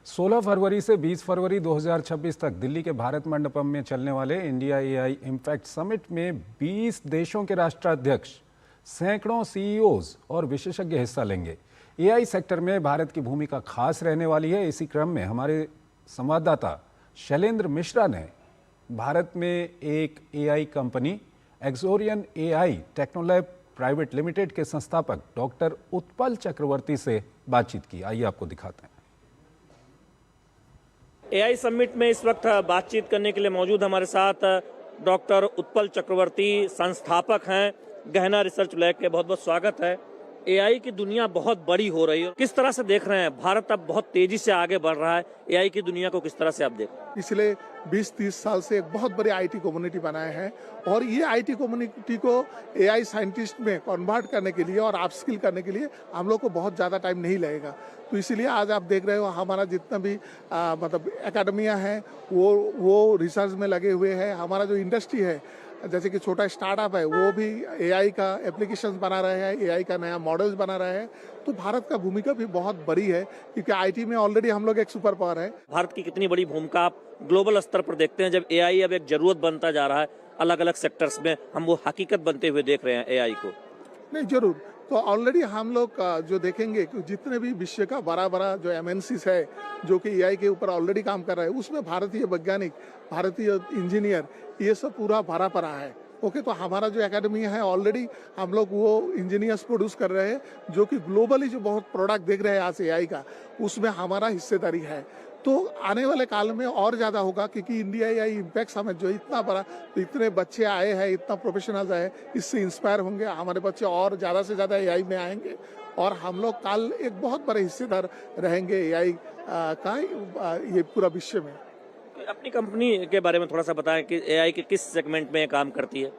16 फरवरी से 20 फरवरी 2026 तक दिल्ली के भारत मंडपम में चलने वाले इंडिया एआई इम्पैक्ट समिट में 20 देशों के राष्ट्राध्यक्ष, सैकड़ों सीईओज और विशेषज्ञ हिस्सा लेंगे। एआई सेक्टर में भारत की भूमिका खास रहने वाली है। इसी क्रम में हमारे संवाददाता शैलेंद्र मिश्रा ने भारत में एक AI company Exorian AI Technolab private limited के संस्थापक डॉक्टर उत्पल चक्रवर्ती से बातचीत की। आइए आपको दिखाते हैं। एआई समिट में इस वक्त बातचीत करने के लिए मौजूद हमारे साथ डॉक्टर उत्पल चक्रवर्ती संस्थापक हैं गहना रिसर्च लैब के। बहुत बहुत स्वागत है। एआई की दुनिया बहुत बड़ी हो रही है, किस तरह से देख रहे हैं? भारत अब बहुत तेजी से आगे बढ़ रहा है, एआई की दुनिया को किस तरह से आप देख रहे हैं? पिछले 20-30 साल से एक बहुत बड़ी आईटी कम्युनिटी बनाए हैं और ये आईटी कम्युनिटी को एआई साइंटिस्ट में कन्वर्ट करने के लिए और अपस्किल करने के लिए हम लोग को बहुत ज़्यादा टाइम नहीं लगेगा। तो इसीलिए आज आप देख रहे हो हमारा जितना भी मतलब एकेडमिया है वो रिसर्च में लगे हुए हैं। हमारा जो इंडस्ट्री है, जैसे कि छोटा स्टार्टअप है, वो भी एआई का एप्लीकेशंस बना रहे हैं, एआई का नया मॉडल्स बना रहे हैं। तो भारत का भूमिका भी बहुत बड़ी है क्योंकि आईटी में ऑलरेडी हम लोग एक सुपर पावर है। भारत की कितनी बड़ी भूमिका आप ग्लोबल स्तर पर देखते हैं जब एआई अब एक जरूरत बनता जा रहा है? अलग अलग सेक्टर्स में हम वो हकीकत बनते हुए देख रहे हैं एआई को। नहीं, जरूर। तो ऑलरेडी हम लोग जो देखेंगे कि जितने भी विश्व का बड़ा बड़ा जो एमएनसीज है जो कि एआई के ऊपर ऑलरेडी काम कर रहे हैं, उसमें भारतीय वैज्ञानिक, भारतीय इंजीनियर, ये सब पूरा भरा पड़ा है। ओके, तो हमारा जो एकेडमी है ऑलरेडी हम लोग वो इंजीनियर्स प्रोड्यूस कर रहे हैं जो कि ग्लोबली जो बहुत प्रोडक्ट देख रहे हैं आज एआई का, उसमें हमारा हिस्सेदारी है। तो आने वाले काल में और ज़्यादा होगा क्योंकि इंडिया एआई इम्पैक्ट समिट जो इतना बड़ा, तो इतने बच्चे आए हैं, इतना प्रोफेशनल्स आए, इससे इंस्पायर होंगे हमारे बच्चे और ज़्यादा से ज़्यादा एआई में आएंगे और हम लोग कल एक बहुत बड़े हिस्सेदार रहेंगे एआई का ये पूरा विश्व में। अपनी कंपनी के बारे में थोड़ा सा बताएं कि एआई के किस सेगमेंट में काम करती है?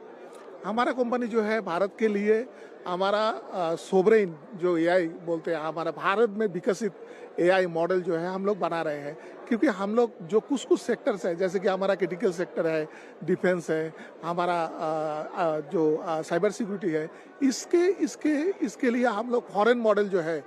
हमारा कंपनी जो है भारत के लिए हमारा सोवरेन जो एआई बोलते हैं, हमारा भारत में विकसित एआई मॉडल जो है हम लोग बना रहे हैं क्योंकि हम लोग जो कुछ सेक्टर्स है, जैसे कि हमारा क्रिटिकल सेक्टर है, डिफेंस है, हमारा जो साइबर सिक्योरिटी है, इसके लिए हम लोग फॉरेन मॉडल जो है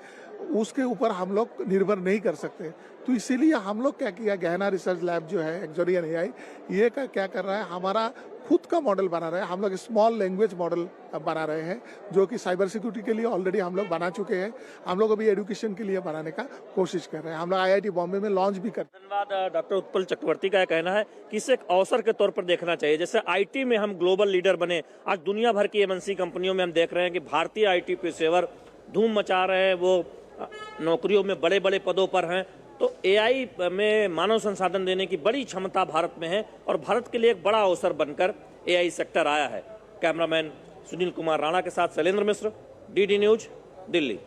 उसके ऊपर हम लोग निर्भर नहीं कर सकते। तो इसीलिए हम लोग क्या किया, गहना रिसर्च लैब जो है एक्सोरियन एआई, ये क्या कर रहा है, हमारा खुद का मॉडल बना रहे हैं। हम लोग स्मॉल लैंग्वेज मॉडल बना रहे हैं जो कि साइबर सिक्योरिटी के लिए ऑलरेडी हम लोग बना चुके हैं। हम लोग अभी एजुकेशन के लिए बनाने का कोशिश कर रहे हैं। हम लोग आईआईटी बॉम्बे में लॉन्च भी कर। धन्यवाद। डॉक्टर उत्पल चक्रवर्ती का कहना है कि इसे एक अवसर के तौर पर देखना चाहिए। जैसे आईटी में हम ग्लोबल लीडर बने, आज दुनिया भर की एमएनसी कंपनियों में हम देख रहे हैं कि भारतीय आईटी पेशेवर धूम मचा रहे हैं, वो नौकरियों में बड़े बड़े पदों पर हैं। तो एआई में मानव संसाधन देने की बड़ी क्षमता भारत में है और भारत के लिए एक बड़ा अवसर बनकर एआई सेक्टर आया है। कैमरामैन सुनील कुमार राणा के साथ शैलेंद्र मिश्र, डीडी न्यूज, दिल्ली।